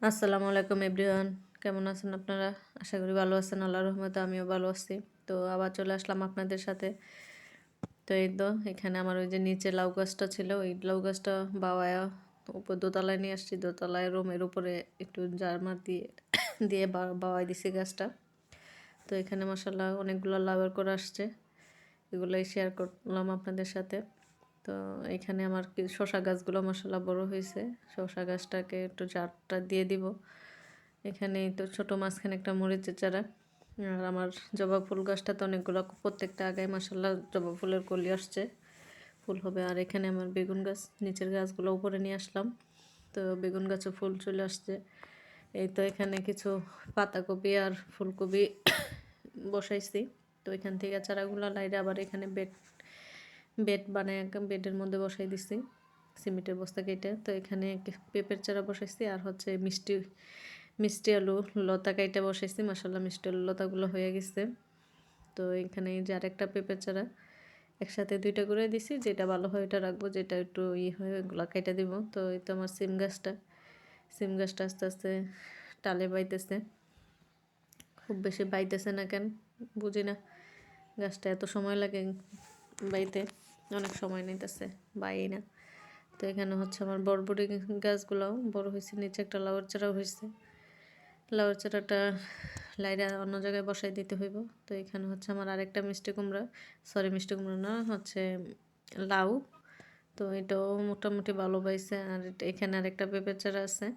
আসসালামু আলাইকুম এভরিওয়ান, কেমন আছেন আপনারা? আশা করি ভালো আছেন। আল্লাহর রহমতে আমিও ভালো আছি। তো আবার চলে আসলাম আপনাদের সাথে। তো এই তো এখানে আমার ওই যে নিচে লাউ গাছটা ছিল, ওই লাউ গাছটা বাওয়ায়া উপর দোতলায় নিয়ে আসছি। দোতলায় রুমের উপরে একটু জারমার দিয়ে দিয়ে বাওয়াই দিছি গাছটা। তো এখানে মাশাআল্লাহ অনেকগুলো লাউয়ের করে আসছে, এগুলোই শেয়ার করলাম আপনাদের সাথে। তো এখানে আমার শসা গাছগুলো মাশাআল্লাহ বড় হয়েছে। শসা গাছটাকে একটু চারটা দিয়ে দিব। এখানে তো ছোট মাঝখানে একটা মরিচের চারা। আর আমার জবা ফুল গাছটা তো অনেকগুলো, প্রত্যেকটা আগায় মাশাআল্লাহ জবা ফুলের কলি আসছে, ফুল হবে। আর এখানে আমার বেগুন গাছ, নিচের গাছগুলো উপরে নিয়ে আসলাম। তো বেগুন গাছে ফুল চলে আসছে। এই তো এখানে কিছু পাতাকপি আর ফুলকপি বসাইছি। তো এখান থেকে চারাগুলো লাইরে আবার এখানে বেড বানায় বেডের মধ্যে বসাই দিছি সিমেন্টের বস্তা কেটে। তো এখানে পেঁপের চারা বসাইছি আর হচ্ছে মিষ্টি মিষ্টি আলু লতা কাইটা বসাইছি। মাশাআল্লাহ মিষ্টি আলু লতাগুলো হয়ে গেছে। তো এখানে যে আরেকটা পেঁপের চারা একসাথে দুইটা করে দিছি, যেটা ভালো হয় ওটা রাখবো, যেটা একটু হয় ওগুলো কাইটা দিব। তো এই তো আমার সিম গাছটা আস্তে আস্তে টালে বাইতেছে। খুব বেশি বাইতেছে না কেন বুঝি না, গাছটা এত সময় লাগে বাইতে, অনেক সময় নিতেছে বাই না। তো এখানে হচ্ছে আমার বরবটি গাছগুলোও বড় হয়েছে, নিচে একটা লাউয়ের চারাও হয়েছে। লাউয়ের চারাটা লাইরা অন্য জায়গায় বসাই দিতে হইব। তো এখানে হচ্ছে আমার আরেকটা মিষ্টি কুমড়া, মিষ্টি কুমড়া না, হচ্ছে লাউ। তো এটাও মোটামুটি ভালো পাইছে। আর এখানে আরেকটা পেঁপের চারা আছে।